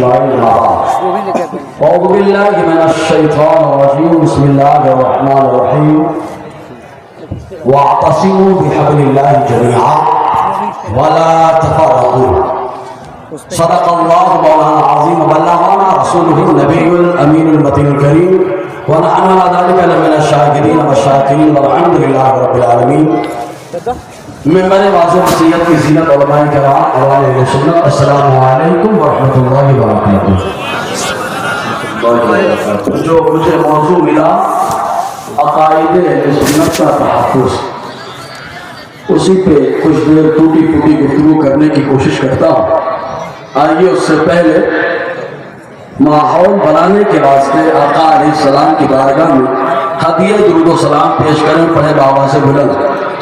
أعوذ بالله من الشيطان الرجيم بسم الله الرحمن الرحيم واعتصموا بحبل الله جميعا ولا تفرقوا صدق الله مولانا العظيم وبلغنا رسوله النبي الأمين المتين الكريم ونحن على ذلك لمن الشاكرين والشاكرين والحمد لله رب العالمين ممبر واضح نصیحت کی زینت علماء کرام احوال اہل سنت السلام علیکم ورحمۃ اللہ وبرکاتہ. جو مجھے موضوع ملا عقائد اہل سنت کا تحفظ، اسی پہ کچھ دیر ٹوٹی پھوٹی گفتگو کرنے کی کوشش کرتا ہوں. آئیے اس سے پہلے ماحول بنانے کے واسطے آقا علیہ السلام کی بارگاہ میں ہدیہ درود و سلام پیش کریں. پڑھے بابا سے بلند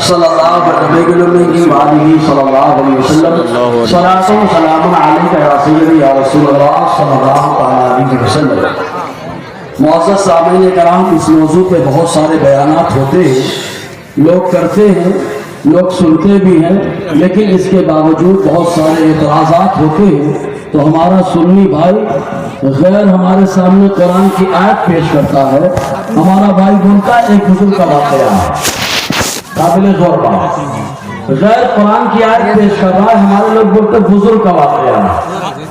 صلی اللہ علیہ وسلم صلاۃ و سلام علیک یا سیدی یا رسول اللہ صلی اللہ علیہ وسلم. معزز سامعین کرام، اس موضوع پہ بہت سارے بیانات ہوتے ہیں، لوگ کرتے ہیں، لوگ سنتے بھی ہیں، لیکن اس کے باوجود بہت سارے اعتراضات ہوتے ہیں. تو ہمارا سنی بھائی غیر ہمارے سامنے قرآن کی آیت پیش کرتا ہے. ہمارا بھائی بولتا ہے ایک بزرگ کا واقعہ ہے قابل غور بات، غیر قرآن کی آیت پیش کر رہا ہے، ہمارے لوگ بولتے بزرگ کا واقعہ ہے،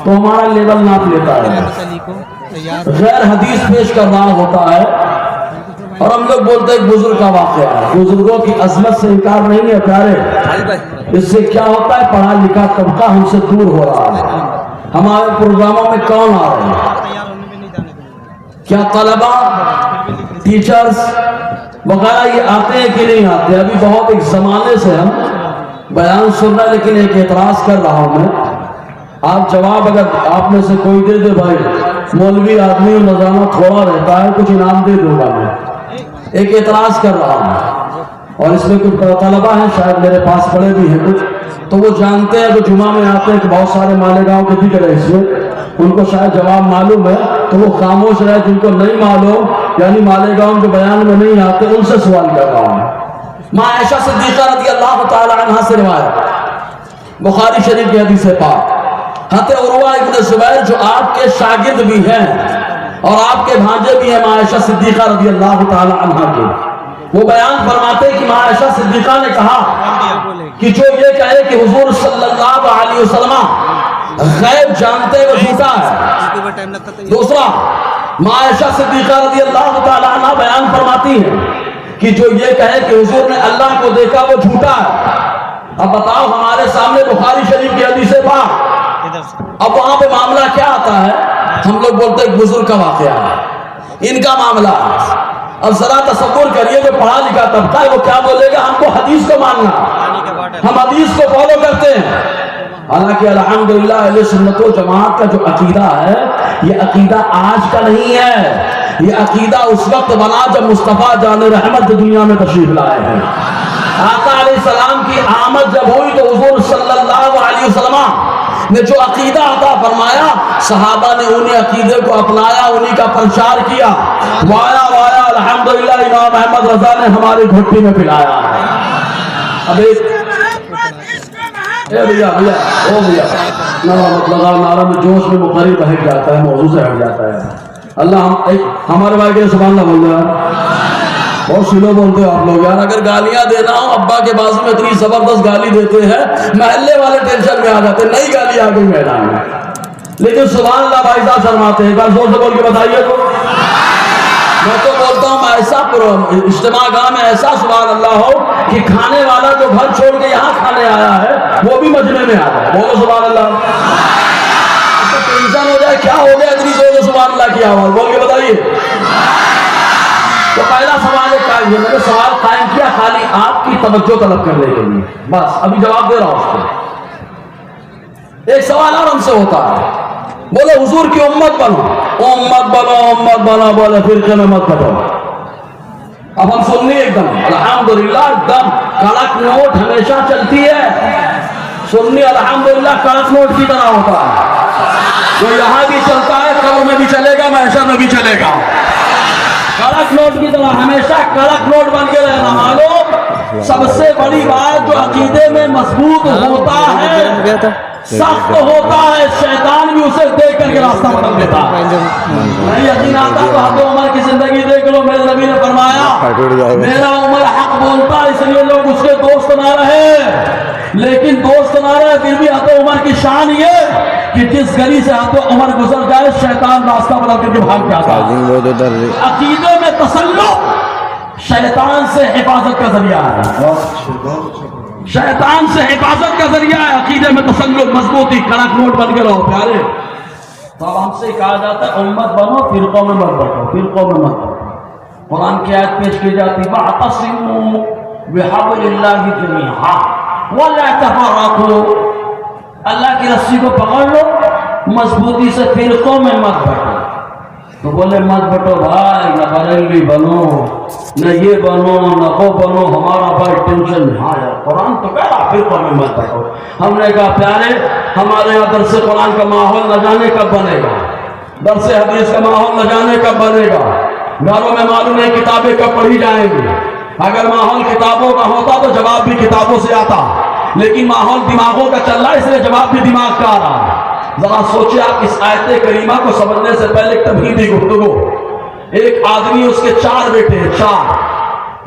تو ہمارا لیول ناپ لیتا ہے. غیر حدیث پیش کر رہا ہوتا ہے اور ہم لوگ بولتے ہیں بزرگ کا واقعہ ہے. بزرگوں کی عظمت سے انکار نہیں ہے پیارے. اس سے کیا ہوتا ہے، پڑھا لکھا طبقہ ہم سے دور ہو رہا ہے. ہمارے پروگراموں میں کون آ رہے ہیں؟ کیا طلبہ، ٹیچرز وغیرہ یہ آتے ہیں کہ نہیں آتے؟ ابھی بہت ایک زمانے سے ہم بیان سن رہے ہیں، لیکن ایک اعتراض کر رہا ہوں میں. آپ جواب اگر آپ میں سے کوئی دے دے بھائی، مولوی آدمی نظرانہ تھوڑا رہتا ہے، کچھ انعام دے دوں گا. میں ایک اعتراض کر رہا ہوں اور اس میں کچھ طلبہ ہیں شاید میرے پاس پڑے بھی ہیں کچھ، تو وہ جانتے ہیں، وہ جمعہ میں آتے ہیں کہ بہت سارے مالیگاؤں کے دکھ رہے اس میں، ان کو شاید جواب معلوم ہے تو وہ خاموش رہے. جن کو نہیں معلوم یعنی مالیگاؤں جو بیان میں نہیں آتے ان سے سوال کر رہا ہوں. ماں عائشہ صدیقہ رضی اللہ تعالی عنہا سے روایت بخاری شریف کی حدیث پاک، حضرت عروہ ابن زبیر جو آپ کے شاگرد بھی ہیں اور آپ کے بھانجے بھی ہیں ماں عائشہ صدیقہ رضی اللہ تعالی عنہا کے، وہ بیان فرماتے کہ ماں عائشہ صدیقہ نے کہا کہ جو یہ کہے کہ حضور صلی اللہ علیہ وسلم غیب جانتے وہ جھوٹا ہے. دوسرا، ماں عائشہ صدیقہ رضی اللہ تعالی عنہ بیان فرماتی ہیں کہ جو یہ کہے کہ حضور نے اللہ کو دیکھا وہ جھوٹا ہے. اب بتاؤ، ہمارے سامنے بخاری شریف کی حدیث پاک، اب وہاں پہ معاملہ کیا آتا ہے؟ ہم لوگ بولتے ہیں بزرگ کا واقعہ ہے، ان کا معاملہ. اب ذرا تصور کریے جو پڑھا لکھا طبقہ ہے وہ کیا بولے گا؟ ہم کو حدیث کو ماننا، ہم حدیث کو فالو کرتے ہیں. حالانکہ الحمدللہ اہل سنت و جماعت کا جو عقیدہ ہے یہ عقیدہ آج کا نہیں ہے، یہ عقیدہ اس وقت بنا جب مصطفیٰ جان رحمت دنیا میں تشریف لائے ہیں. آقا علیہ السلام کی آمد جب ہوئی تو حضور صلی اللہ علیہ وسلم نے جو عقیدہ عطا فرمایا، صحابہ نے انہی عقیدے کو اپنایا، انہی کا پرچار کیا. وایا وایا الحمدللہ امام احمد رضا نے ہماری گھٹی میں پلایا. اب ایک بھیا نارا میں جوش میں مقرر بہت جاتا ہے، موضوع سے ہٹ جاتا ہے. اللہ ہمارے بھائی کے سبحان اللہ بول رہے ہیں. بہت سلو بولتے ہو آپ لوگ یار. اگر گالیاں دینا ہو، ابا کے بازو میں اتنی زبردست گالی دیتے ہیں محلے والے ٹینشن میں آ جاتے ہیں، نئی گالی آ گئی میدان میں. لیکن سبحان اللہ بھائی صاحب شرماتے ہیں. ایک بار زور سے بول کے بتائیے تو. میں تو بولتا ہوں ایسا اجتماع گاہ میں ایسا سبحان اللہ ہو کہ کھانے والا جو گھر چھوڑ کے یہاں کھانے آیا ہے وہ بھی مجمع میں آ جائے. بولو سبحان اللہ. ٹینشن ہو جائے کیا ہو گیا اتنی زور سے سبحان اللہ کی آواز بول کے بتائیے. تو پہلا سوال ایک قائم ہے، میں نے سوال قائم کیا خالی آپ کی توجہ طلب کرنے کے لیے، بس ابھی جواب دے رہا ہوں اس کو. ایک سوال اور ہم سے ہوتا ہے، بولو حضور کی امت بنو، امت بنو، امت بنو، بولے فرقے میں مت بنو. اب ہم سننی ایک دم الحمدللہ ایک دم کڑک نوٹ ہمیشہ چلتی ہے. سننی الحمدللہ کڑک نوٹ کی طرح ہوتا ہے، جو یہاں بھی چلتا ہے قبر میں بھی چلے گا، محشر میں بھی چلے گا. کڑک نوٹ کی طرح ہمیشہ کڑک نوٹ بن کے رہنا. معلوم سب سے بڑی بات جو عقیدے میں مضبوط ہوتا ہے، سخت ہوتا ہے، شیطان بھی اسے دیکھ کر کے راستہ بدل دیتا ہے. نہیں یقین آتا تو حضرت عمر کی زندگی دیکھ لو. میرے نبی نے فرمایا میرا عمر حق بولتا اس لیے لوگ اس کے دوست نہ رہے, لیکن دوست نہ رہے پھر بھی حضرت عمر کی شان یہ کہ جس گلی سے حضرت عمر گزر جائے شیطان راستہ بدل کر کے بھاگ جاتا ہے. عقیدے میں تسلط شیطان سے حفاظت کا ذریعہ ہے, شیطان سے حفاظت کا ذریعہ ہے. عقیدے میں تسلط, مضبوطی, کڑک نوٹ بن کے رہو پیارے. تو اب ہم سے کہا جاتا ہے امت بنو, فرقوں میں مت بٹو, فرقوں میں مت بٹو. قرآن کی آیت پیش کی جاتی وَاعْتَصِمُوا بِحَبْلِ اللَّهِ جَمِيعًا وَلَا تَفَرَّقُوا, اللہ کی رسی کو پکڑ لو, مضبوطی سے, فرقوں میں مت بٹو. تو بولے مت بٹو بھائی, نہ بریلوی بنو, نہ یہ بنو, نہ وہ بنو, ہمارا بھائی ٹینشن. ہاں یار قرآن تو کہہ رہا فرقوں میں مت بٹو. ہم نے کہا پیارے ہمارے یہاں درس قرآن کا ماحول نہ جانے کب بنے گا, درس حدیث کا ماحول نہ جانے کب بنے گا, گھروں میں معلوم نہیں کتابیں کب پڑھی جائیں گی. اگر ماحول کتابوں کا ہوتا تو جواب بھی کتابوں سے آتا, لیکن ماحول دماغوں کا چل رہا ہے اس لیے جواب بھی دماغ کا آ رہا ہے. ذرا سوچے آپ اس آیت کریمہ کو سمجھنے سے پہلے ایک تمہیدی گفتگو. ایک آدمی اس کے 4 بیٹے ہیں, 4.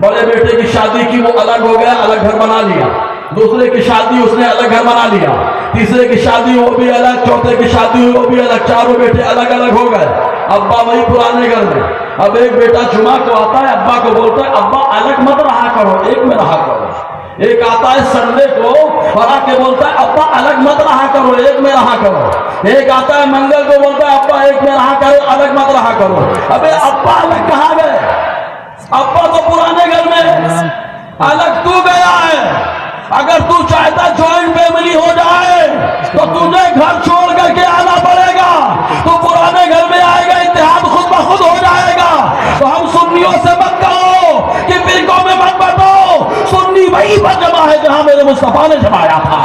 بڑے بیٹے کی شادی کی, وہ الگ ہو گیا, الگ گھر بنا لیا. دوسرے کی شادی اس نے الگ گھر بنا لیا. تیسرے کی شادی وہ بھی الگ, چوتھے کی شادی وہ بھی الگ. 4 بیٹے الگ الگ ہو گئے. ابا وہی پرانے گھر میں. اب ایک بیٹا جمعہ کو آتا ہے, ابا کو بولتا ہے ابا الگ مت رہا کرو, ایک میں رہا کرو. ایک آتا ہے سنڈے کو اور آ کے بولتا ہے ابا الگ مت رہا کرو, ایک میں رہا کرو. ایک آتا ہے منگل کو بولتا ہے ابا ایک میں رہا کرو, الگ مت رہا کرو. ابے ابا الگ کہاں گئے, ابا تو پرانے گھر میں, الگ تو گیا ہے. اگر تو چاہتا جوائنٹ فیملی ہو جائے تو تجھے گھر چھوڑ کر کے آنا پڑے گا. تو پرانے گھر میں آئے گا, اتحاد خود بخود ہو جائے گا. تو ہم سنیوں سے مت کہو کہ فرقوں میں مت بٹو. سنی وہی پر جمع ہے جہاں میرے مصطفیٰ نے جمایا تھا,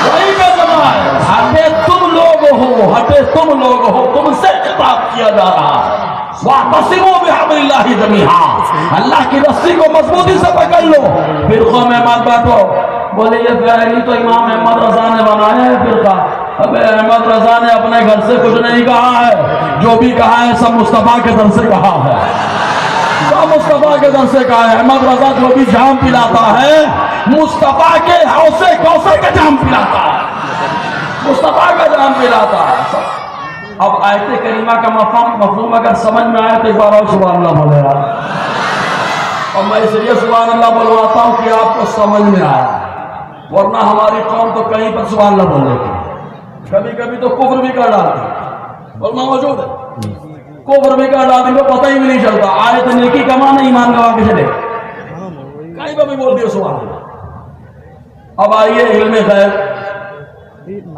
وہی پہ جمع ہے. ہٹے تم لوگ ہو, ہٹے تم لوگ ہو, تم سے خطاب کیا جا رہا ہے. وَاعْتَصِمُوا بِحَبْلِ اللَّهِ جَمِيعًا, اللہ کی رسی کو مضبوطی سے پکڑ لو, فرقوں میں مت بٹو. بولے یہ پہلی تو امام احمد رضا نے بنایا ہے فرقہ. ابے احمد رضا نے اپنے گھر سے کچھ نہیں کہا ہے, جو بھی کہا ہے سب مصطفیٰ کے در سے کہا ہے, سب مصطفیٰ کے در سے کہا ہے. احمد رضا جو بھی جام پلاتا ہے مصطفیٰ کے حوضے کوثر کا جام پلاتا ہے, مصطفیٰ کا جام پلاتا ہے. اب آیت کریمہ کا مفہوم اگر سمجھ میں آئے تو ایک بار اور سبحان اللہ بولے یار. اور میں اس لیے سبحان اللہ بلواتا ہوں کہ آپ کو سمجھ میں آیا, ورنہ ہماری قوم تو کہیں پر سبحان اللہ بول رہی تھی, کبھی کبھی تو کفر بھی کر ڈالتی, ورنہ موجود ہے کفر بھی کر ڈالتی, کو پتہ ہی بھی نہیں چلتا. آیت نیکی کمانا ایمان گوا کے چلے, کہیں پر بھی بول دیا سبحان اللہ. اب آئیے علم غیب,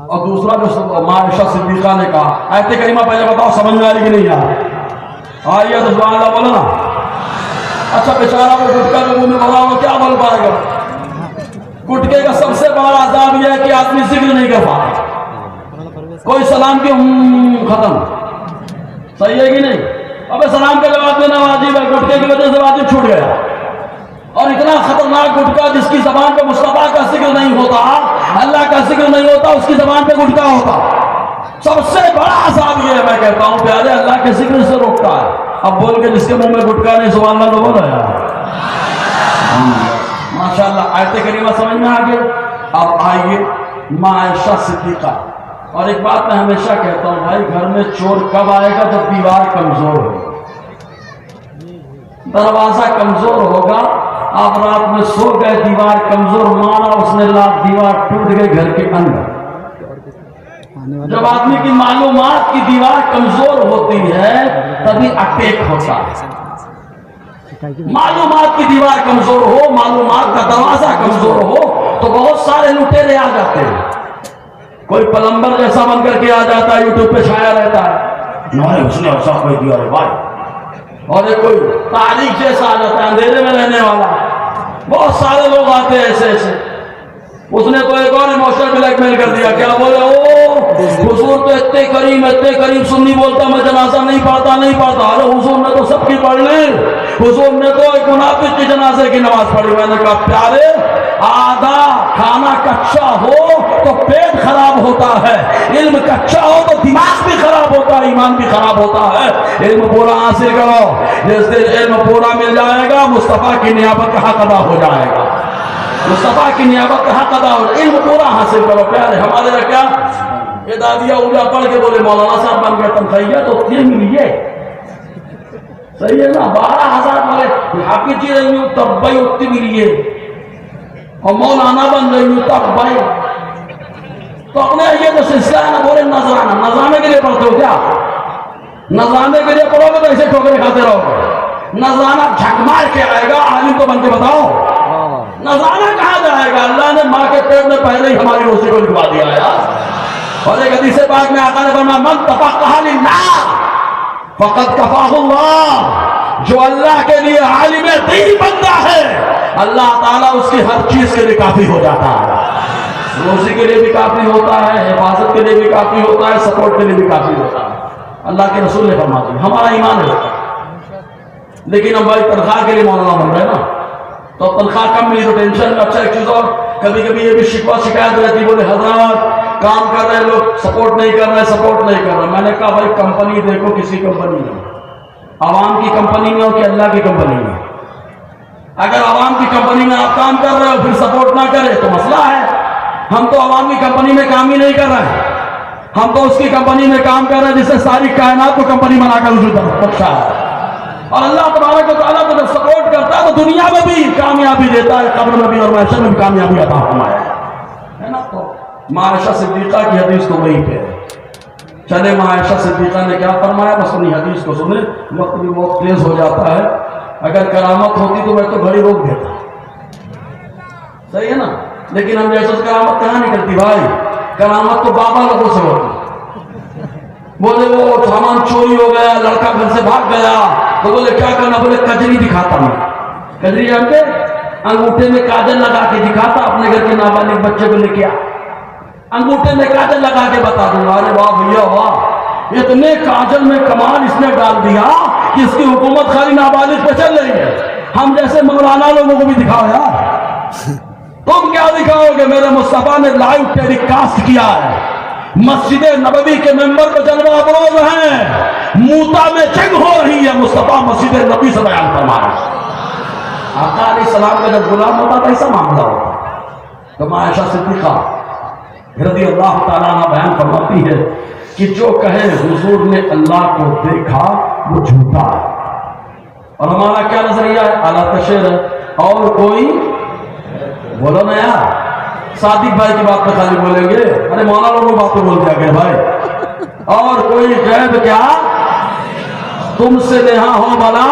اور دوسرا جو عائشہ صدیقہ نے کہا. آیت کریمہ پہلے بتاؤ سمجھ میں آ رہی کہ نہیں یار, آئیے تو سبحان اللہ بولو نا. اچھا بیچارہ وہ گٹکا جو منہ میں بھرا ہوا کیا بول پائے گا. گٹکے کا سب سے بڑا عذاب یہ ہے کہ آدمی ذکر نہیں کر پاتا. کوئی سلام کی ختم, صحیح ہے کہ نہیں. ابے سلام کا جواب دینا واجب ہے, گٹکے کی وجہ سے واجب چھوٹ گیا. اور اتنا خطرناک گٹکا جس کی زبان پہ مصطفیٰ کا ذکر نہیں ہوتا, اللہ کا ذکر نہیں ہوتا, اس کی زبان پہ گٹکا ہوتا. سب سے بڑا عذاب یہ ہے, میں کہتا ہوں پیارے, اللہ کے ذکر سے روکتا ہے. اب بول کے جس کے منہ میں گٹکا نہیں سبحان اللہ تو بولا یار. ماشاءاللہ آیت کریمہ سمجھ میں آ گئی. اب آئیے عائشہ صدیقہ. اور ایک بات میں ہمیشہ کہتا ہوں بھائی, گھر میں چور کب آئے گا جب دیوار کمزور ہوگا, دروازہ کمزور ہوگا. آپ رات میں سو گئے, دیوار کمزور مارا اس نے, رات دیوار ٹوٹ گئی گھر کے اندر. جب آدمی کی معلومات کی دیوار کمزور ہوتی ہے تبھی اٹیک ہوتا ہے. معلومات کی دیوار کمزور ہو, معلومات کا دروازہ کمزور ہو تو بہت سارے لٹیرے آ جاتے ہیں. کوئی پلمبر جیسا بن کر کے آ جاتا ہے, یوٹیوب پہ چھایا رہتا ہے, نہیں اس نے ایسا کوئی دیا ہے بھائی. اور ایک کوئی تاریخ جیسا آ جاتا ہے, اندھیرے میں رہنے والا. بہت سارے لوگ آتے ہیں ایسے ایسے. اس نے تو ایک اور ایموشنل بلیک میل کر دیا. کیا بولے؟ او حضور تو اتنے کریم سنی بولتا میں جنازہ نہیں پڑھتا. ارے حضور نے تو سب کی پڑھ لی. حضور نے تو ایک منافق کی جنازے کی نماز پڑھی. میں نے کہا پیارے آدھا کھانا کچا ہو تو پیٹ خراب ہوتا ہے, علم کچا ہو تو دماغ بھی خراب ہوتا ہے, ایمان بھی خراب ہوتا ہے. علم پورا حاصل کرو. جس دن علم پورا مل جائے گا مصطفیٰ کی نیابت کا حق ادا ہو جائے گا. مصطفیٰ کی نیابت کا حق ادا ہو. علم پورا حاصل کرو پیارے. ہمارے یہاں کیا یہ دادیا اولیاء پڑھ کے بولے مولانا صاحب بن گیا تنخواہ تو اتنی ملی ہے. صحیح ہے نا؟ 12,000 والے حافظ جی رہی ہوں تب بھائی اتنی ملی ہے, اور مولانا بن رہی ہوں تب بھائی. تو اپنے یہ جو سلسلہ ہے نا بولے نذرانے کے لیے پڑھتے ہو کیا؟ نذرانے کے لیے پڑھو گے تو ایسے ٹھوکرے کھاتے رہو گے. نذرانہ جھک مار کے آئے گا, عالم تو بن کے بتاؤ. نذرانہ کہاں جائے گا؟ اللہ نے ماں کے پیٹ میں پہلے ہی ہماری روزی کو لکھوا دیا ہے. اور ایک حدیث پاک میں آقا نے فرمایا من تفقہ للہ فقد کفاہ اللہ. جو اللہ کے لیے عالم دین بنتا ہے اللہ تعالیٰ اس کی ہر چیز کے لیے کافی ہو جاتا ہے. روزی کے لیے بھی کافی ہوتا ہے, حفاظت کے لیے بھی کافی ہوتا ہے, سپورٹ کے لیے بھی کافی ہوتا ہے. اللہ کے رسول نے فرما دیا. ہمارا ایمان ہے. لیکن ہم بھائی تنخواہ کے لیے مولانا بن رہے ہیں نا, تو تنخواہ کم ملی تو ٹینشن. اچھا ایک چیز اور, کبھی کبھی یہ بھی شکوہ شکایت رہتی, بولے حضرات کام کر رہے لوگ سپورٹ نہیں کر رہے. میں نے کہا بھائی کمپنی دیکھو, کسی کمپنی میں, عوام کی کمپنی میں ہو کہ اللہ کی کمپنی میں. اگر عوام کی کمپنی میں آپ کام کر رہے ہو پھر سپورٹ نہ کرے تو مسئلہ ہے. ہم تو عوام کی کمپنی میں کام ہی نہیں کر رہے ہیں, ہم تو اس کی کمپنی میں کام کر رہے ہیں جس سے ساری کائنات کو کمپنی بنا کر وجود بخشا ہے. اور اللہ تبارک و تعالیٰ کو جب سپورٹ کرتا ہے تو دنیا میں بھی کامیابی دیتا ہے, قبر میں بھی اور محشر میں بھی کامیابی عطا فرمایا ہے نا. تو ماں عائشہ صدیقہ کی حدیث تو وہی پہ ہے. چلے ماں عائشہ صدیقہ نے کیا فرمایا بس اپنی حدیث کو سنیں. وقت بھی بہت تیز ہو جاتا ہے. اگر کرامت ہوتی تو میں تو گھڑی روک دیتا. صحیح ہے نا؟ لیکن ہم جیسے کرامت کہاں نکلتی بھائی؟ کرامت تو بابا لوگوں سے ہوتی. بولے وہ سامان چوری ہو گیا, لڑکا گھر سے بھاگ گیا, تو بولے کیا کرنا؟ بولے کجری دکھاتا میں. کجری جانتے؟ انگوٹھے میں کاجل لگا کے دکھاتا, اپنے گھر کے نابالغ بچے کو لے کے آ, انگوٹھے میں کاجل لگا کے بتا دوں گا. ارے واہ بھیا واہ, اتنے کاجل میں کمال اس نے ڈال دیا کہ اس کی حکومت خالی نابالغ پہ چل رہی ہے. ہم جیسے مولانا لوگوں کو بھی دکھاؤ یار. تم کیا دکھاؤ گے؟ میرے مصطفیٰ نے لائیو ٹیلی کاسٹ کیا ہے. مسجد نبوی کے ممبر پہ جلوہ افروز ہیں, موتا میں جنگ ہو رہی ہے, مصطفیٰ مسجد نبوی سے بیان فرما رہے ہیں. آقا علیہ السلام کا جب غلام ہوتا تھا ایسا معاملہ ہوتا. تو ماں عائشہ صدیقہ رضی اللہ تعالیٰ عنہ بیان فرماتی ہے کہ جو کہے حضور نے اللہ کو دیکھا وہ جھوٹا ہے. اور ہمارا کیا نظریہ ہے؟ اعلیٰ تشہیر ہے. اور کوئی بولو نا یار, صادق بھائی کی بات پہ خالی بولیں گے. ارے مولانا لوگوں بات پہ بول دیا گیا بھائی. اور کوئی غیب کیا تم سے نہا ہو بلا,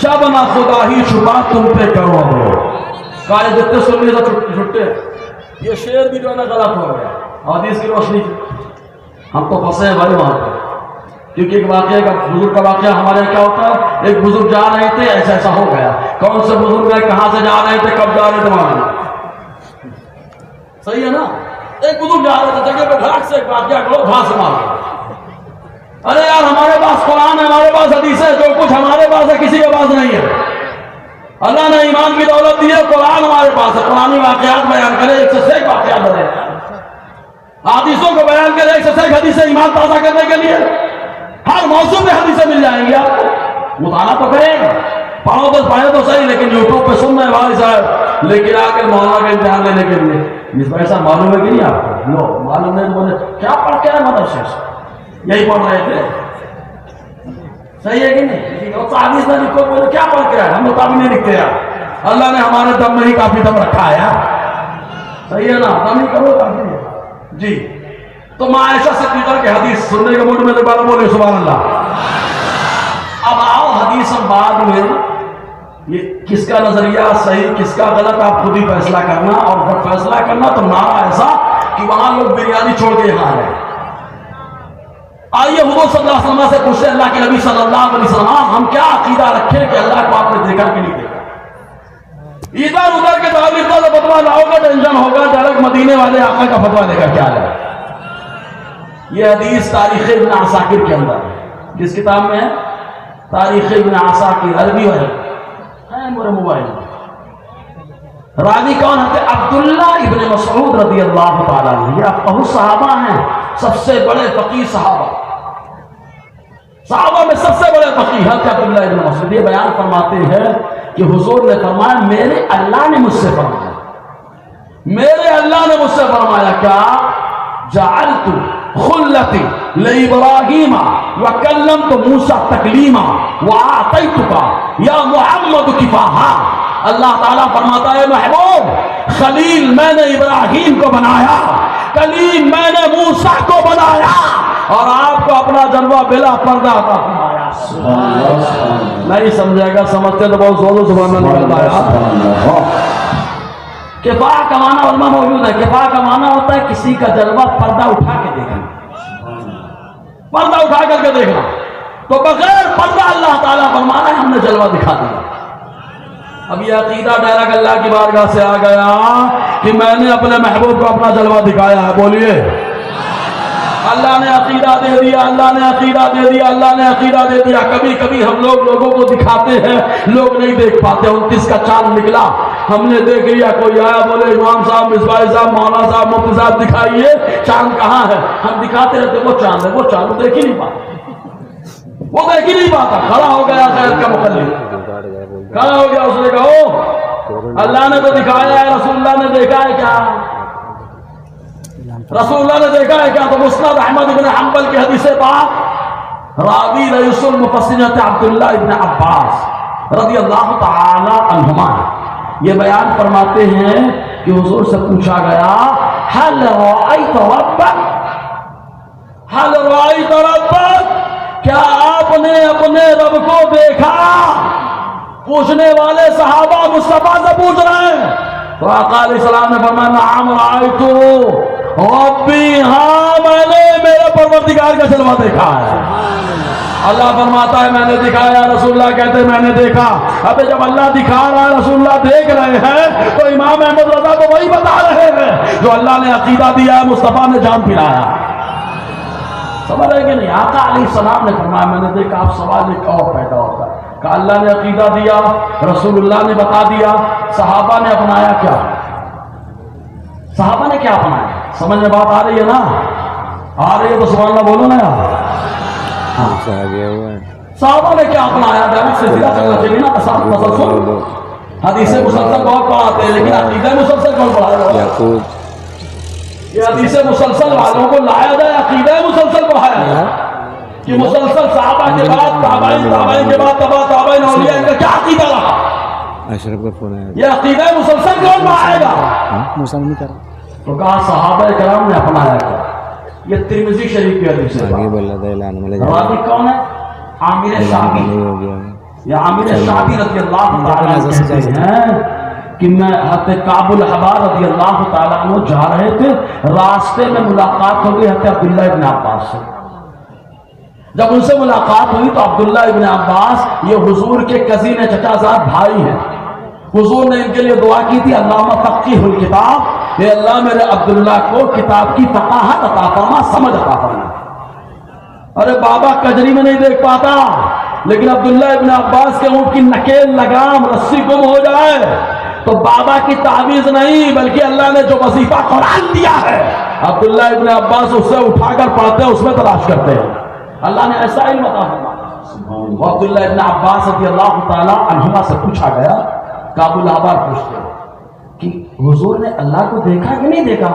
شب نہ خدا ہی چھپا تم پہ کرو ہو. کہا جتنے سن لیے تھا چھٹے. یہ شعر بھی جو ہے نا غلط ہو گیا حدیث کی روشنی. ہم تو پھنسے ہیں بھائی وہاں پہ, کیونکہ ایک واقعہ کا بزرگ کا واقعہ ہمارے کیا ہوتا ہے, ایک بزرگ جا رہے تھے ایسا ایسا ہو گیا. کون سے بزرگ ہے, کہاں سے جا رہے تھے, کب جا رہے تھے معلوم. صحیح ہے نا؟ ایک بزرگ جا رہے تھے جگہ پہ گھاٹ سے ایک واقعہ کرو, گھاس مارو. ارے یار ہمارے پاس قرآن ہے, ہمارے پاس حدیث ہے, جو کچھ ہمارے پاس ہے کسی کے پاس نہیں ہے. اللہ نے ایمان کی دولت دی ہے, قرآن ہمارے پاس ہے. قرآنی واقعات بیان کرے, ایک سے ایک واقعات بنے, حدیثوں کو بیان کرے, ایک سے ایک حدیث ایمان تازہ کرنے کے لیے ہر موضوع پہ حدیثیں مل جائیں گی. آپ مطالعہ تو کریں, پڑھو تو پڑھے تو صحیح, لیکن یوٹیوب پہ سن رہے بھائی صاحب, لیکن آ کر مولانا کا امتحان لینے کے لیے اس پر ایسا معلوم ہے کہ نہیں آپ کو؟ لو معلوم ہے. بولے کیا پڑھ کے آئے مدرسے سے, یہی پڑھ رہے تھے. صحیح ہے کہ نہیں؟ حدیث نہ لکھو, بولے کیا پڑھ کے آئے, ہم لوگ نہیں لکھتے یار. اللہ نے ہمارے دم میں ہی کافی دم رکھا ہے یار. صحیح ہے نا؟ دم ہی کرو کافی ہے جی. تو ماں عائشہ صدیقہ کے حدیث سننے کے موڈ میں دوبارہ بولے سبحان اللہ. اب آؤ حدیث ہم بعد میں یہ کس کا نظریہ صحیح کس کا غلط آپ خود ہی فیصلہ کرنا. اور جب فیصلہ کرنا تو نعرہ ایسا کہ وہاں لوگ بریانی چھوڑ کے یہاں آئے. آئیے حضور صلی اللہ علیہ وسلم سے پوچھتے اللہ کے نبی صلی اللہ علیہ وسلم ہم کیا عقیدہ رکھیں کہ اللہ کو آپ نے دیکھا کہ نہیں دیکھا. ادھر ادھر کے تعلق سے فتوا لاؤ گا ٹینشن ہوگا، ڈائریکٹ مدینے والے آقا کا فتوا لے کر کیا ہے۔ یہ حدیث تاریخ ابن عساکر کے اندر ہے۔ کس کتاب میں ہے؟ تاریخ ابن عساکر، عربی ہے میرے موبائل میں۔ راوی کون ہے؟ عبداللہ ابن مسعود رضی اللہ تعالیٰ عنہ۔ یہ فقیہ صحابہ ہیں، سب سے بڑے فقیہ صحابہ میں سب سے بڑے فقیہ ہیں عبداللہ ابن مسعود۔ یہ بیان فرماتے ہیں کہ حضور نے فرمایا میرے اللہ نے مجھ سے فرمایا، میرے اللہ نے مجھ سے فرمایا کیا؟ جعلت خلتی لابراہیم وکلمت موسیٰ تکلیما واعطیتک یا محمد کفاحا۔ اللہ تعالیٰ فرماتا ہے محبوب خلیل میں نے ابراہیم کو بنایا، کلیم میں نے موسیٰ کو بنایا، اور آپ کو اپنا جلوہ بلا پردہ عطا فرمایا۔ نہیں سمجھے گا، سمجھتے تو بہت زور زبان میں نکلتا ہے۔ کفاح کا معنی علماء موجود ہے، کفاح کا معنی ہوتا ہے کسی کا جلوہ پردہ اٹھا کے دیکھنا، پردہ اٹھا کر کے دیکھنا۔ تو بغیر پردہ اللہ تعالیٰ فرمانا ہے ہم نے جلوہ دکھا دیا۔ اب یہ عقیدہ ڈائریکٹ اللہ کی بارگاہ سے آ گیا کہ میں نے اپنے محبوب کو اپنا جلوہ دکھایا ہے، بولیے اللہ نے عقیدہ دے دیا، اللہ نے عقیدہ دے دیا، اللہ نے عقیدہ دے دیا۔ کبھی کبھی ہم لوگوں کو دکھاتے ہیں، لوگ نہیں دیکھ پاتے۔ 29 کا چاند نکلا، ہم نے دیکھ لیا، کوئی آیا بولے امام صاحب، مصباح صاحب، مولانا صاحب، مفتی صاحب دکھائیے چاند کہاں ہے، ہم دکھاتے رہتے وہ چاند ہے، وہ چاند دیکھ ہی نہیں پاتا، وہ دیکھ ہی نہیں پاتا۔ کھڑا ہو گیا خیر کا مقلد، کھڑا ہو گیا، اس نے کہا اللہ نے تو دکھایا ہے، رسول اللہ نے دیکھا ہے کیا؟ رسول اللہ نے دیکھا ہے کیا؟ تو مسند احمد بن حنبل کی حدیث پاک، راوی رئیس المفسرین عبداللہ ابن عباس رضی اللہ تعالی عنہما یہ بیان فرماتے ہیں کہ حضور سے پوچھا گیا هل رأیت ربک، هل رأیت ربک، کیا آپ نے اپنے رب کو دیکھا؟ پوچھنے والے صحابہ مصطفیٰ سے پوچھ رہے ہیں، تو آقا علیہ السلام نے فرمایا نعم رأیتو ربی، ہاں میں نے میرے پروردگار کا جلوہ دیکھا ہے۔ اللہ فرماتا ہے میں نے دکھایا، رسول اللہ کہتے ہیں میں نے دیکھا۔ اب جب اللہ دکھا رہا ہے، رسول اللہ دیکھ رہے ہیں، تو امام احمد رضا تو وہی بتا رہے ہیں جو اللہ نے عقیدہ دیا ہے، مصطفیٰ نے جان پلایا۔ سمجھ رہے کہ نہیں؟ آقا علیہ السلام نے فرمایا میں نے دیکھا۔ اب سوال ایک اور پیدا ہوتا ہے کہ اللہ نے عقیدہ دیا، رسول اللہ نے بتا دیا، صحابہ نے اپنایا کیا؟ صحابہ نے کیا اپنایا؟ سمجھ میں بات آ رہی ہے نا؟ آ رہی ہے تو سبحان اللہ بولو نا یار۔ صحابہ نے کیا اپنایا؟ ڈائریکٹ سلسلہ چلنا چاہیے نا، تسلسل۔ حدیث مسلسل بہت پڑھاتے ہیں لیکن عقیدہ مسلسل کون پڑھایا؟ یہ حدیث مسلسل والوں کو لایا جائے، عقیدہ مسلسل پڑھایا جائے کہ مسلسل صحابہ کے بعد تابعین، تابعین کے بعد تبع تابعین، اولیاء کا کیا عقیدہ رہا؟ اشرف کا فون ہے، یہ عقیدہ مسلسل کون پڑھائے گا؟ تو کہا صحابہ کرام نے اپنایا کیا؟ یہ ترمذی شریف کی حدیث ہے۔ راوی کون ہے؟ عامر شعبی۔ یہ عامر شعبی رضی اللہ تعالیٰ عنہ کہتے ہیں کہ میں حضرت کعب الاحبار رضی اللہ تعالیٰ عنہ جا رہے تھے، راستے میں ملاقات ہو گئی حضرت عبداللہ ابن عباس سے۔ جب ان سے ملاقات ہوئی تو عبداللہ ابن عباس یہ حضور کے کزین چچا زاد بھائی ہیں، حضور نے ان کے لیے دعا کی تھی اللہم فقیہ الکتاب، اے اللہ میرے عبداللہ کو کتاب کی فقاہت عطا فرما، سمجھ عطا فرما۔ ارے بابا کجری میں نہیں دیکھ پاتا، لیکن عبداللہ ابن عباس کے اونٹ کی نکیل لگام رسی گم ہو جائے تو بابا کی تعویذ نہیں بلکہ اللہ نے جو وظیفہ قرآن دیا ہے، عبداللہ ابن عباس اس سے اٹھا کر پڑھتے ہیں، اس میں تلاش کرتے ہیں۔ اللہ نے ایسا علم عطا فرمایا۔ عبداللہ ابن عباس رضی اللہ تعالیٰ عنہما سے پوچھا گیا، کعب الاحبار پوچھتے ہیں کہ حضور نے اللہ کو دیکھا کہ نہیں دیکھا؟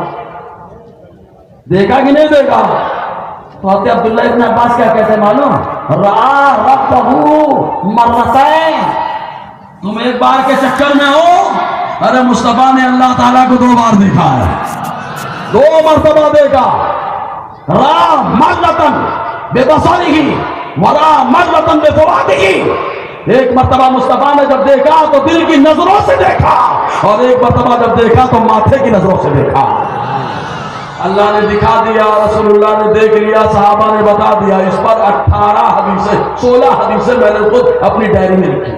دیکھا کہ نہیں دیکھا؟ تو حضرت عبداللہ ابن عباس کیا کہتے ہیں معلوم؟ رَآ رَبَّهُ مَرَّتَيْن، تم ایک بار کے چکر میں ہو؟ ارے مصطفیٰ نے اللہ تعالیٰ کو 2 بار دیکھا ہے، 2 مرتبہ دیکھا۔ رَآ مَرَّةً بِبَصَرِهِ وَرَآ مَرَّةً بِفُؤَادِهِ، ایک مرتبہ مصطفیٰ نے جب دیکھا تو دل کی نظروں سے دیکھا، اور ایک مرتبہ جب دیکھا تو ماتھے کی نظروں سے دیکھا۔ اللہ نے دکھا دیا، رسول اللہ نے دیکھ لیا، صحابہ نے بتا دیا۔ اس پر 18 حدیثیں 16 حدیثیں میں نے خود اپنی ڈائری میں لکھی۔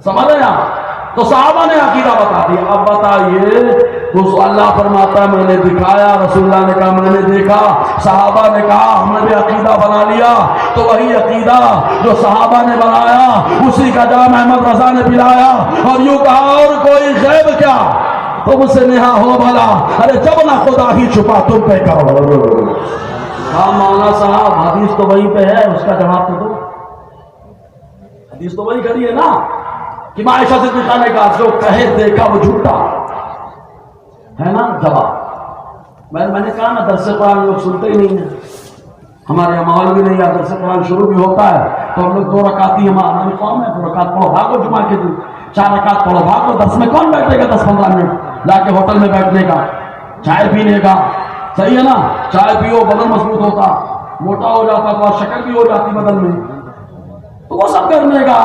سمجھ رہے آپ؟ تو صحابہ نے عقیدہ بتا دیا. اب بتائیے تو اللہ فرماتا ہے میں نے دکھایا, رسول اللہ نے کہا میں نے دیکھا, صحابہ نے کہا ہم نے بھی عقیدہ بنا لیا. تو وہی عقیدہ جو صحابہ نے بنایا اسی کا جام احمد رضا نے پلایا اور یوں کہا اور کوئی غیب کیا تم سے نہا ہو بھلا, ارے جب نہ خدا ہی چھپا تم پہ کرو. ہاں مولانا صاحب حدیث تو وہی پہ ہے, اس کا جواب تو دو. حدیث تو وہی کری ہے نا کہ عائشہ صدیقہ نے کہا جو کہے دیکھا وہ جھوٹا ہے نا. جواب میں نے کہا نا درس قرآن لوگ سنتے ہی نہیں ہیں, ہمارے یہاں ماحول بھی نہیں ہے. درس قرآن شروع بھی ہوتا ہے تو ہم لوگ 2 رکعت ہی ہماری قوم ہے, 2 رکعت پڑھو بھاگو جمعہ کے دن, 4 رکعت پڑھو بھاگو. درس میں کون بیٹھے گا 10-15 منٹ جا کے ہوٹل میں بیٹھنے کا, چائے پینے کا, صحیح ہے نا. چائے پیو بدن مضبوط ہوتا, موٹا ہو جاتا تو شکل بھی ہو جاتی بدن میں. تو وہ سب کرنے کا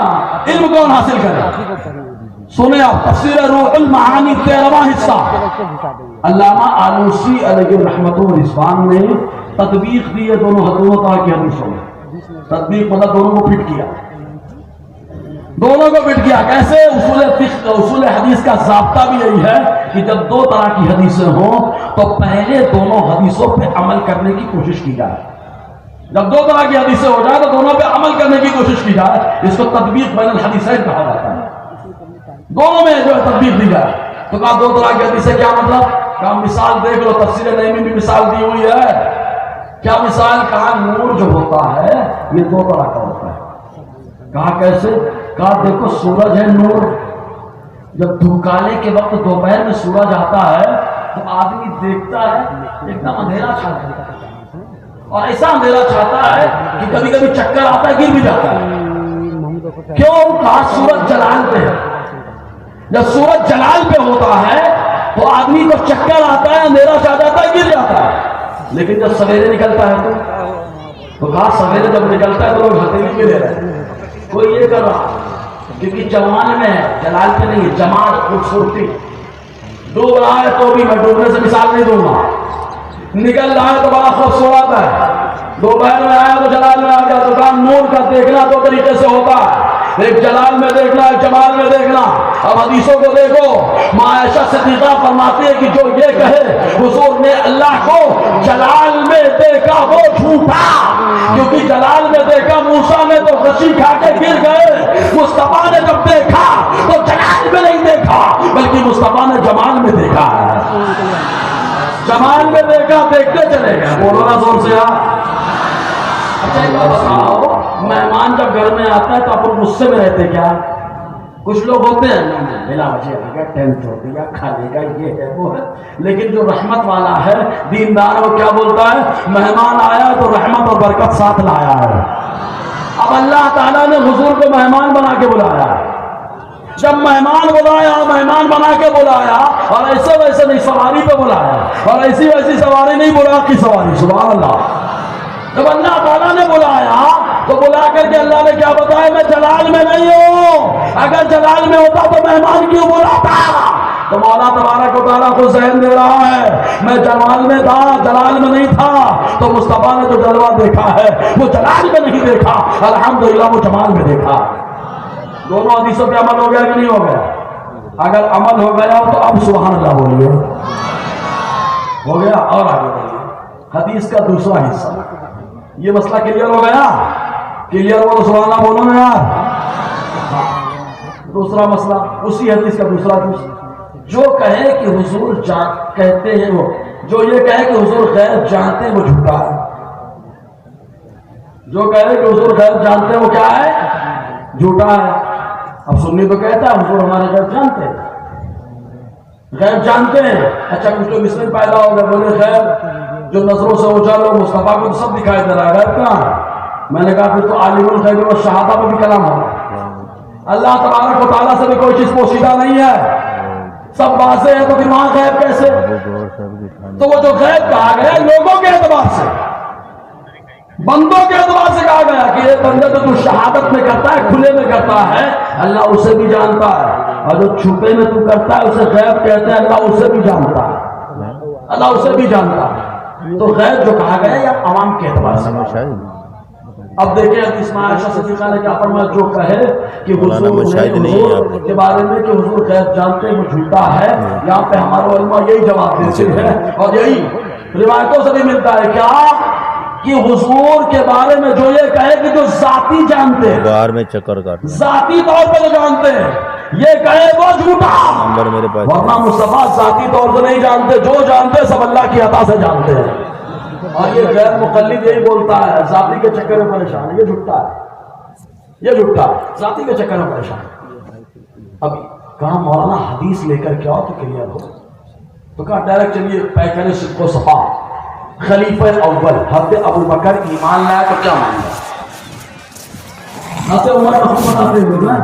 علم کون حاصل کرے؟ سنیں آپ تفسیر روح المعانی 13واں حصہ علامہ آلوسی علیہ رحمۃ الرضوان نے تطبیق دی ہے دونوں حضرتوں کی حدیثوں میں. تطبیق مطلب دونوں کو فٹ کیا, دونوں کو فٹ کیا. کیسے؟ اصول فقہ اصول حدیث کا ضابطہ بھی یہی ہے کہ جب 2 طرح کی حدیثیں ہوں تو پہلے دونوں حدیثوں پہ عمل کرنے کی کوشش کی جائے. جب 2 طرح کی حدیثیں ہو جائے تو دونوں پہ عمل کرنے کی کوشش کی جائے. اس کو تطبیق بین الحدیثین کہا جاتا ہے. دونوں میں جو ہے تطبیق دی جائے. تو کہا 2 طرح کی حدیثیں کیا مطلب؟ کہا مثال دیکھ لو, تفسیر نعیمی میں بھی مثال دی ہوئی ہے. کیا مثال؟ کہا نور جو ہوتا ہے یہ 2 طرح کا ہوتا ہے. کہا کیسے؟ کہا دیکھو سورج ہے نور, جب دھوکانے کے وقت دوپہر میں سورج آتا ہے تو آدمی دیکھتا ہے ایک دم اندھیرا چھاتا ہے, اور ایسا اندھیرا چھاتا ہے کہ کبھی کبھی چکر آتا ہے, گر بھی جاتا ہے. کیوں؟ کہا سورج جلال پہ ہے. جب سورج جلال پہ ہوتا ہے تو آدمی کو چکر آتا ہے, اندھیرا چھا جاتا ہے, گر جاتا ہے. لیکن جب سویرے نکلتا ہے تو کہا سویرے جب نکلتا ہے تو لوگ ہتھیلی پہ لے رہے ہیں, کوئی یہ کر رہا کیونکہ جوان میں ہے, جلال پہ نہیں, جمال خوبصورتی. ڈوب رہا ہے تو بھی میں ڈوبنے سے مثال نہیں دوں گا, نکل رہا ہے تو بڑا خوبصورت ہے. دوپہر میں آیا تو جلال میں آ گیا. تو کہا نور کا دیکھنا 2 طریقے سے ہوتا ہے, ایک جلال میں دیکھنا, ایک جمال میں دیکھنا. اب حدیثوں کو دیکھو, ماں عائشہ صدیقہ فرماتی ہے کہ جو یہ کہے حضور نے اللہ کو جلال میں دیکھا وہ جھوٹا, کیونکہ جلال میں دیکھا موسیٰ نے تو غشی کھا کے گر گئے. مصطفیٰ نے جب دیکھا تو جلال میں نہیں دیکھا بلکہ مصطفیٰ نے جمال میں دیکھا ہے. جمال میں دیکھا, دیکھتے چلے گئے. بولو نا زور سے. اچھا ایک بات بتاؤ, مہمان جب گھر میں آتا ہے تو آپ غصے میں رہتے کیا؟ کچھ لوگ ہوتے ہیں بلا وجہ آ گیا, ٹینٹ ہو گیا, کھانے کا یہ ہے وہ ہے. لیکن جو رحمت والا ہے دیندار وہ کیا بولتا ہے؟ مہمان آیا تو رحمت اور برکت ساتھ لایا ہے. اب اللہ تعالیٰ نے حضور کو مہمان بنا کے بلایا. جب مہمان بلایا, مہمان بنا کے بلایا, اور ایسے ویسے نہیں سواری پہ بلایا, اور ایسی ویسی سواری نہیں, براق کی سواری. سبحان اللہ. جب اللہ تعالیٰ نے بلایا تو بلا کر کے اللہ نے کیا بتایا؟ میں جلال میں نہیں ہوں. اگر جلال میں ہوتا تو مہمان کیوں بلاتا؟ تو مولا تبارک و تعالیٰ کو ذہن دے رہا ہے میں جلال میں تھا, جلال میں نہیں تھا. تو مصطفیٰ نے جو جلوہ دیکھا ہے وہ جلال میں نہیں دیکھا, الحمدللہ وہ جمال میں دیکھا. دونوں حدیثوں پہ عمل ہو گیا کہ نہیں ہو گیا؟ اگر عمل ہو گیا تو اب سبحان اللہ بولیے. ہو گیا. اور آگے بڑھیے. حدیث کا دوسرا حصہ, یہ مسئلہ کلیئر ہو گیا؟ کلیئر ہو تو سبحان اللہ بولو نا یار. دوسرا مسئلہ اسی حدیث کا دوسرا حدیث, جو کہے کہ حضور کہتے ہیں, وہ جو یہ کہے کہ حضور غیب جانتے ہیں وہ جھوٹا ہے. جو کہے کہ حضور غیب جانتے ہیں وہ کیا ہے؟ جھوٹا ہے. اب سنی تو کہتا ہے حضور ہمارے غیب جانتے ہیں, غیب جانتے ہیں. اچھا کچھ لوگ اس میں پیدا ہو گئے, بولے غیب جو نظروں سے اجالا ہو, مصطفیٰ کو تو سب دکھائی دے رہا ہے, غیب کہاں ہے؟ میں نے کہا پھر تو عالم الغیب والشہادہ پہ بھی کلام ہوگا. اللہ تبارک و تعالیٰ سے بھی کوئی چیز پوشیدہ نہیں ہے, سب واضح ہے. تو پھر وہاں غیب کیسے؟ تو وہ جو غیب کہا گیا لوگوں کے اعتبار سے, بندوں کے اعتبار سے کہا گیا کہ یہ بندہ تو شہادت میں کرتا ہے, کھلے میں کرتا ہے, اللہ اسے بھی جانتا ہے. اور جو چھپے میں تو کرتا ہے اسے غیب کہتے ہیں, اللہ اسے بھی جانتا ہے, اللہ اسے بھی جانتا ہے. تو غیب جو کہا گیا یا عوام کے اعتبار سے, اب دیکھیں حدیث میں عائشہ صدیقہ نے کیا فرمایا، جو کہے کہ حضور کے بارے میں کہ حضور غیب جانتے ہیں وہ جھوٹا ہے. یہاں پہ ہمارے علماء یہی جواب دیتے ہیں اور یہی روایتوں سے بھی ملتا ہے کیا کہ حضور کے بارے میں جو یہ کہے کہ جو ذاتی جانتے ہیں، باہر میں چکر کاٹ ذاتی طور پہ جو جانتے ہیں، یہ کہے وہ جھوٹا. ورنہ مصطفیٰ ذاتی طور سے نہیں جانتے، جو جانتے سب اللہ کی عطا سے جانتے ہیں. اور یہ غیر مقلد یہی بولتا ہے ذاتی کے چکر میں پریشان ہے، یہ جھوٹا ہے، یہ جھوٹا ہے، ذاتی کے چکر میں پریشان ہے. اب کہا مولانا حدیث لے کر کیا ہو تو کلیئر ہو. تو کہا ڈائریکٹ چلیے پیکر صدق و صفا خلیفہ اول حضرت ابو بکر ایمان لایا تو کیا مان لیا. حضرت عمر کو بتاتے ہوئے نا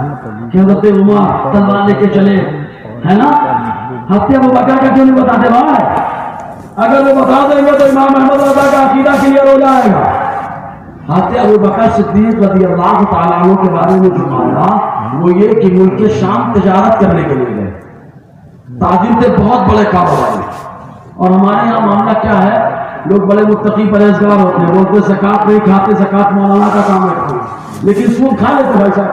کہ حضرت عمر تلوار لے کے چلے، ہے نا. حضرت ابو بکر کا کیوں نہیں بتاتے بھائی؟ اگر وہ بتا دیں گے تو امام احمد رضا کا عقیدہ کلیئر ہو جائے گا. حضرت ابو بکر صدیق رضی اللہ تعالیٰ عنہ کے بارے میں جو مانگا وہ یہ کہ ملک شام تجارت کرنے کے لیے گئے، تاجر تھے، بہت بڑے کاروباری. اور ہمارے یہاں معاملہ کیا ہے، لوگ بڑے متقی پرہیزگار ہوتے ہیں، بولتے زکات نہیں کھاتے، زکات مولانا کا کام ہے، لیکن سود کھا لیتے بھائی صاحب،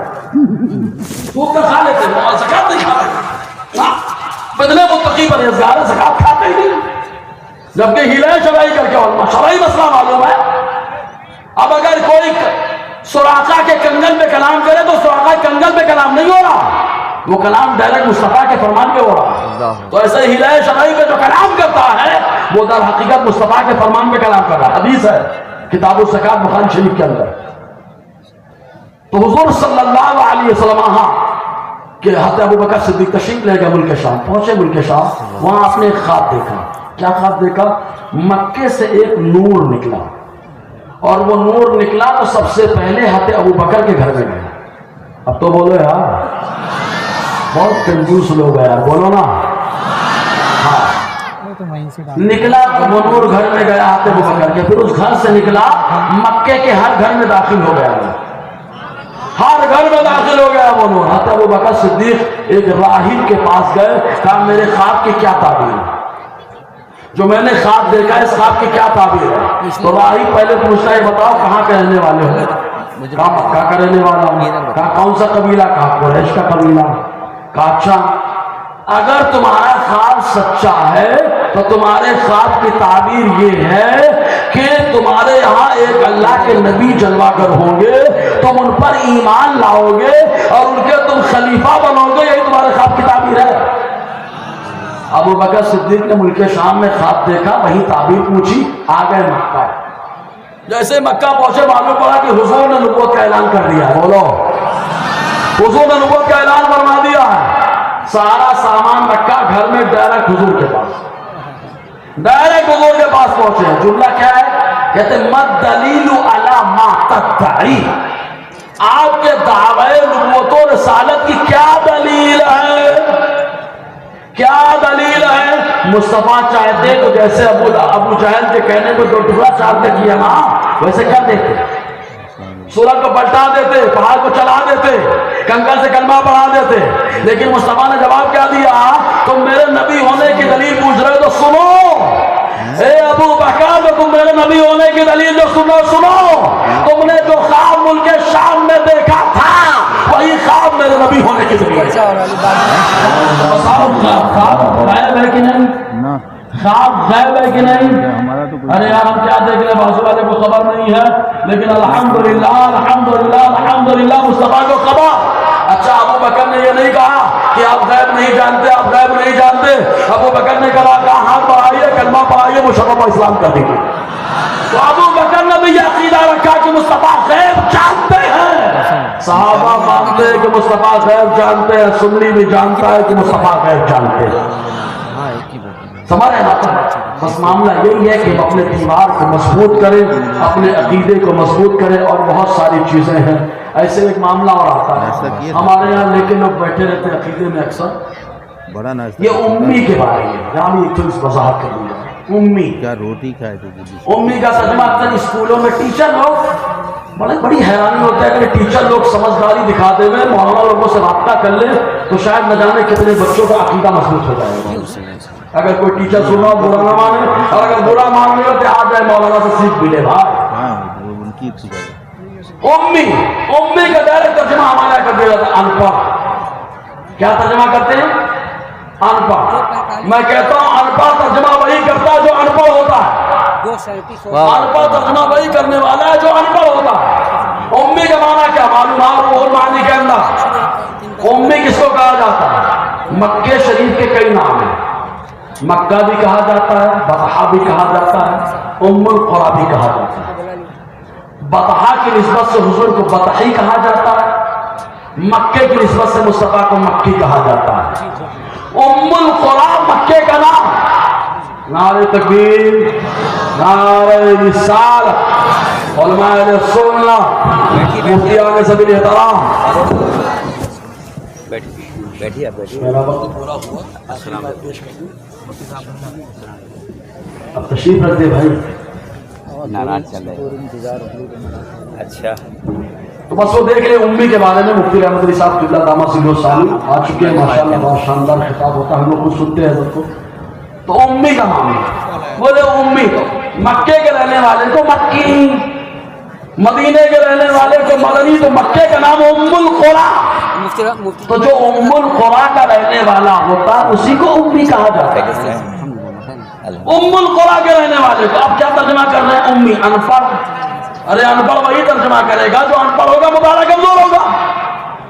سود کا کھا لیتے، زکات نہیں کھاتے. بدلے متقی پرہیزگار زکات کھاتے ہی نہیں، جبکہ ہلائے شرعی کر کے علماء شرعی مسئلہ معلوم ہے. اب اگر کوئی سراقہ کے کنگل میں کلام کرے تو سراقہ کنگل میں کلام نہیں ہو رہا، وہ کلام ڈائریکٹ مصطفیٰ کے فرمان پہ ہو رہا. تو ایسے ہلائے شرعی پہ جو کلام کرتا ہے وہ در حقیقت مصطفیٰ کے فرمان پہ کلام کر رہا ہے. حدیث ہے کتاب الزکات بخاری شریف کے اندر. تو حضور صلی اللہ علیہ وسلم کہ حضرت ابو بکر صدیق تشریف لے گئے ملک شام. پہنچے ملک شام، وہاں آپ نے ایک خواب دیکھا. کیا خواب دیکھا؟ مکے سے ایک نور نکلا، اور وہ نور نکلا تو سب سے پہلے حضرت ابو بکر کے گھر میں گیا. اب تو بولو یار، بہت کنجوس لوگ ہیں یار، بولو نا. ہاں نکلا وہ نور گھر میں گیا حضرت ابو بکر کے، پھر اس گھر سے نکلا مکے کے ہر گھر میں داخل ہو گیا، ہر گھر میں داخل ہو گیا وہ نور. حضرت ابو بکر صدیق ایک راہب کے پاس گئے، کہا میرے خواب کی کیا تعبیر ہے، جو میں نے خواب دیکھا ہے اس خواب کی کیا تعبیر ہے. تو راہب پہلے پوچھتا ہے بتاؤ کہاں کے رہنے والے ہو؟ کہا مکہ کا رہنے والا ہوں. کہا کون سا قبیلہ؟ کہا قریش کا قبیلہ. کہا اچھا اگر تمہارا خواب سچا ہے تو تمہارے خواب کی تعبیر یہ ہے کہ تمہارے یہاں ایک اللہ کے نبی جلوہ گر ہوں گے، تم ان پر ایمان لاؤ گے اور ان کے تم خلیفہ بنو گے، یہی تمہارے خواب کی تعبیر ہے. ابو بکر صدیق نے ملک شام میں خواب دیکھا، وہی تعبیر پوچھی، آ گئے مکہ. جیسے مکہ پہنچے معلوم پڑا کہ حضور نے نبوت کا اعلان کر دیا. بولو، حضور نے نبوت کا اعلان فرما دیا ہے. سارا سامان رکھا گھر میں، ڈائریکٹ حضور کے پاس، ڈائریکٹ حضور کے پاس پہنچے. جملہ کیا ہے؟ کہتے مد دلیل علی ما تدعی، آپ کے دعوی نبوت و رسالت کی کیا دلیل ہے؟ کیا دلیل ہے؟ مصطفیٰ چاہتے تو جیسے ابو جہل کے کہنے کو دو ٹکڑا چاہتے کیا نا، ویسے کیا دیتے؟ سورج کو پلٹا دیتے، پہاڑ کو چلا دیتے، کنکر سے کلمہ پڑھا دیتے. لیکن مصطفیٰ نے جواب کیا دیا؟ تم میرے نبی ہونے کی دلیل پوچھ رہے تو سنو. اے ابو بکر، تو تم میرے نبی ہونے کی دلیل جو سنو. تم نے جو خواب ملک شام میں دیکھا تھا وہی خواب میرے نبی ہونے کی دلیل. خواب غائب ہے کہ نہیں؟ خواب غائب ہے کہ نہیں؟ ارے یار ہم کیا دیکھ رہے ہیں، بازو والے کو خبر نہیں ہے، لیکن الحمدللہ الحمدللہ الحمدللہ مصطفیٰ کو خبر. اچھا ابو بکر نے یہ نہیں کہا کہ آپ غیب نہیں جانتے، آپ غیب نہیں جانتے. ابو بکر نے کہا ہاتھ بڑھائیے، کلمہ پڑھائیے، مشرف اسلام کر دیجیے. تو ابو بکر نے بھی یہ عقیدہ رکھا کہ مصطفیٰ غیب جانتے ہیں. صحابہ مانتے ہیں کہ مصطفیٰ غیب جانتے ہیں، سنی بھی جانتا ہے کہ مصطفیٰ غیب جانتے ہیں. سمجھ رہے ہیں؟ بس معاملہ یہی ہے کہ ہم اپنے دیوار کو مضبوط کریں، اپنے عقیدے کو مضبوط کریں، اور بہت ساری چیزیں ہیں. ایسے ایک معاملہ اور آتا ہے ہمارے یہاں، لیکن لوگ بیٹھے رہتے ہیں عقیدے میں اکثر. یہ امی کے بارے میں یہاں بھی تھوڑی وضاحت کر دیا. امی کیا روٹی کھائے تھے؟ امی کا ترجمہ اکثر اسکولوں میں ٹیچر لوگ بڑی حیرانی ہوتا ہے کہ ٹیچر لوگ سمجھداری دکھاتے ہوئے مولانا لوگوں سے رابطہ کر لیں تو شاید نہ جانے کتنے بچوں کا عقیدہ مضبوط ہو جائے گا. اگر کوئی ٹیچر سننا برا نہ مانے، اور اگر برا مان لے تو آ جائے مولانا سے سیکھ بھی لے. بھائی امی کا ڈائریکٹ ترجمہ ہمارا کر دیا جاتا ان پڑھ. کیا ترجمہ کرتے ہیں؟ ان پڑھ. میں کہتا ہوں ان پڑھ ترجمہ وہی کرتا ہے جو ان پڑھ ہوتا ہے. ان پڑھ ترجمہ وہی کرنے والا ہے جو ان پڑھ ہوتا ہے. امی کا معنی کیا معلوم ہے؟ اور معنی کے اندر امی کس کو کہا جاتا ہے؟ مکہ شریف کے کئی نام ہیں. مکہ بھی کہا جاتا ہے, بطحہ بھی کہا جاتا ہے, ام القریٰ بھی کہا جاتا ہے. بطحہ کی نسبت سے حضور کو بطحی کہا جاتا ہے, مکے کی نسبت سے مصطفیٰ کو مکی کہا جاتا ہے. ام القریٰ مکے کا نام. نعرہ تکبیر, نعرہ رسالت, علماء اہل سنت, مفتیان سبیل احترام. بیٹھیے میرا وقت پورا ہوا. اب تشریف رکھ دے بھائی. ناراض چل رہے. اچھا تو بس وہ دیکھ لیں امی کے بارے میں مفتی رحمت علی صاحب قبلہ دامہ سیدھو ثانی آ چکے ہیں ماشاءاللہ. بہت شاندار خطاب ہوتا ہے, ہم لوگ خود سنتے ہیں حضرت کو. تو امی کا نام ہے. بولے امی تو مکے کے رہنے والے کو مکی, مدینے کے رہنے والے کو مدنی, تو مکے کا نام ام القریٰ. تو جو ام القریٰ کا رہنے والا ہوتا اسی کو امی کہا جاتا ہے. ام القریٰ کے رہنے والے کو آپ کیا ترجمہ کر رہے ہیں؟ امی. ان پڑھ. ارے ان پڑھ وہی ترجمہ کرے گا جو ان پڑھ ہوگا, مطالعہ کمزور ہوگا.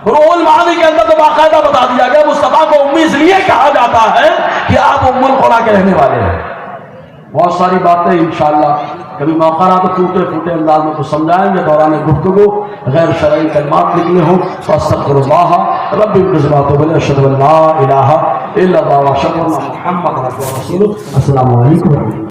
روح المعانی کے اندر تو باقاعدہ بتا دیا گیا مصطفیٰ کو امی اس لیے کہا جاتا ہے کہ آپ ام القریٰ کے رہنے والے ہیں. بہت ساری باتیں انشاءاللہ کبھی موقع رہا تو ٹوٹے پھوٹے انداز میں کچھ سمجھائیں گے. دوران گفتگو غیر شرعی کلمات نکلے ہوں فاستغفر اللہ ربی بذات وبل اشهد ان لا الہ الا اللہ واشهد ان محمد رسول اللہ. السلام علیکم.